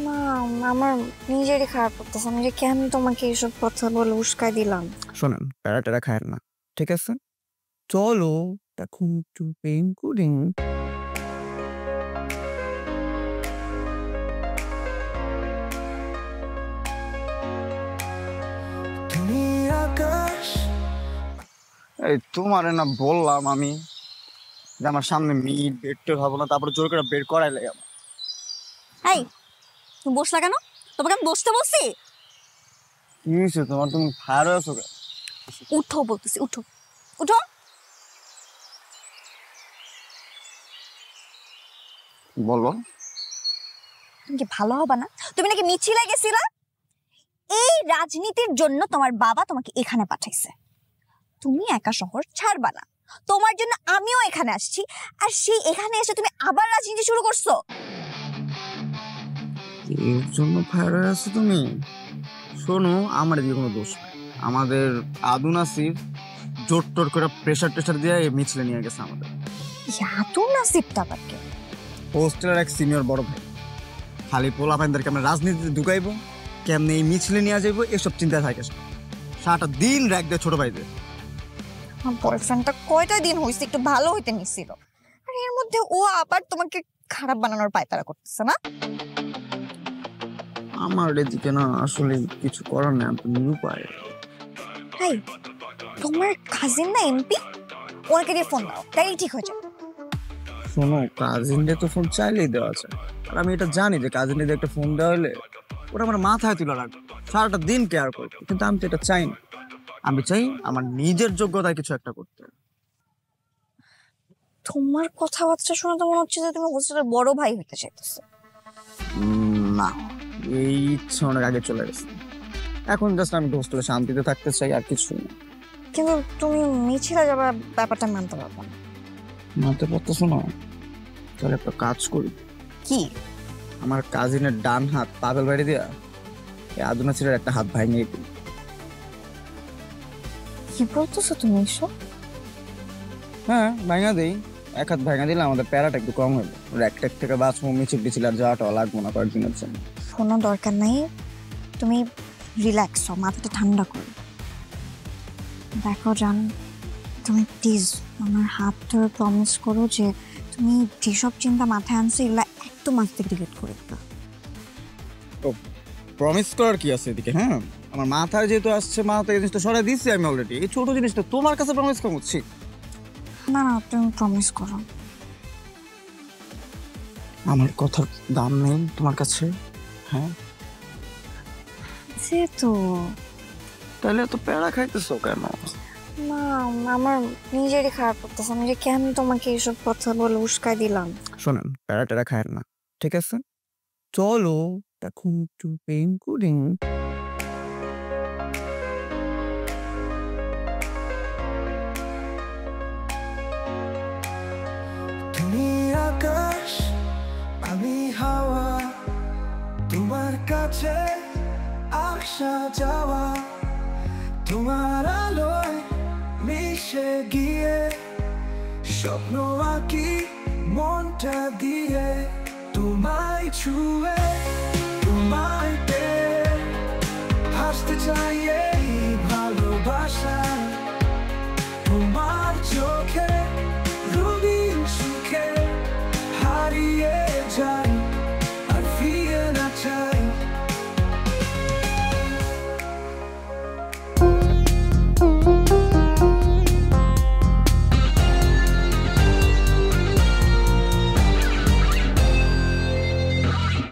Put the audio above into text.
না, আমার নিজেরই খারাপ করতেছে। আমি যে কেন তোমাকে এইসব কথা বলে উস্কাই দিলাম। শোনেন, প্যারা ট্যারা খায়েন না, ঠিক আছে? চলো এখন একটু প্রেম করি। এই তোমারে না বললাম আমি যে আমার সামনে মিট বেডটা ভাবো না, তারপরে জোর করে বের করাইলে আমার। এই, তুমি বসলা কেন? তোমাকে আমি বসতে বলছি? কি হয়েছে তোমার? তুমি ফায়ার হয়ে আছো? উঠো বলতেছি, উঠো উঠো। বলো। তুমি কি ভালো হবে না? তুমি নাকি মিছিলে গেছিলা। এই রাজনীতির জন্য তোমার বাবা তোমাকে এখানে পাঠাইছে। তুমি একা শহর ছাড়বা না, তোমার জন্য আমিও এখানে আসছি। আর সেই এখানে এসে তুমি আবার রাজনীতি শুরু করছো। এর জন্য ফায়ার হয়ে আছো তুমি? শোনো, আমার এদিকে কোনো দোষ নাই। আমাদের আদু নাসির জোর টোর করে প্রেশার টেশার দিয়ে এই মিছিলে নিয়ে গেছে আমাদের। এত নাসিবটা আবার কে? হোস্টেলের এক সিনিয়র বড় ভাই। খালি পোলা পাইনদেরকে আমরা রাজনীতিতে ঢুকাইবো, কেমনে এই মিছিলে নিয়ে যাইবো, এসব চিন্তায় থাকে। সারাটা দিন র্যাক দেয় ছোট ভাইদের। আমার বয়ফ্রেন্ডটা কয়টা দিন হয়েছে একটু ভালো হইতে নিছিল, আর এর মধ্যে ও আবার তোমাকে খারাপ বানানোর পায়তারা করতেছে না? আমার এদিকে না আসলে কিছু করার নেই, আমি নিরুপায়। হাই, তোমার কাজিন না এমপি, ওনাকে দিয়ে ফোন দাও, তাই ঠিক হয়ে যাবে। শোনো, কাজিনদের তো ফোন চাইলেই দেওয়া যায়, আর আমি এটা জানি যে কাজিনদের একটা ফোন দেওয়া হলে ওরা আমার মাথায় তুলে রাখবে, সারাটা দিন কেয়ার করবে। কিন্তু আমি তো এটা চাই না। আমি চাই আমার নিজের যোগ্যতায় কিছু একটা করতে। তোমার কথাবার্তা শুনে তো মনে হচ্ছে যে তুমি হোস্টেলের বড় ভাই হইতে চাইতেছো। না, এই ইচ্ছা অনেক আগে চলে গেছে। এখন জাস্ট আমি হোস্টেলে শান্তিতে থাকতে চাই, আর কিছু না। কিন্তু তুমি মিছিলে যাবার ব্যাপারটা মানতে পারবো না। মানতে পারতেছো না? তাহলে একটা কাজ করি। কি? আমার কাজিনের ডান হাত পাবেল বাড়ি দিয়া এই আদুনা ছেলের একটা হাত ভাঙিয়ে দিই। কি বলতেছো তুমি এসব? হ্যাঁ, ভাঙা দেই। এক হাত ভাঙা দিলে আমাদের প্যারাটা একটু কম হবে। র্যাকট্যাক থেকে বাঁচবো, মিছিল টিছিল আর যাওয়াটা লাগবো না কয়েকদিনের জন্য। কোনো দরকার নাই, তুমি রিল্যাক্স হও, মাথাটা ঠান্ডা করো। দেখো জান, তুমি প্লিজ আমার হাত ধরে প্রমিস করো যে তুমি যেসব চিন্তা মাথায় আনছো এগুলা একদম মাথা থেকে ডিলিট করে দিবা। প্রমিস করার কি আছে এদিকে? হ্যাঁ, আমার মাথায় যেহেতু আসছে, মাথা এই জিনিসটা সরাই দিচ্ছি আমি অলরেডি। এই ছোট জিনিসটা তোমার কাছে প্রমিস করছি। না না, তুমি প্রমিস করো। আমার কথার দাম নেই তোমার কাছে? হ্যাঁ, সে তো। তাহলে এত প্যারা খাইতেছো কেন? না, আমার নিজেরই খারাপ করতেছে। আমি যে কেন তোমাকে এইসব কথা বলে উস্কাই দিলাম। শোনেন, প্যারা ট্যারা খায়েন না, ঠিক আছে? চলো এখন একটু প্রেম করি। তুমি আকাশ, আমি হাওয়া, তোমার কাছে আসা যাওয়া, তোমার আলোয় মিশে গিয়ে স্বপ্ন আঁকি মনটা দিয়ে, তোমায় ছুঁয়ে তোমায় পেয়ে হাসতে চাই।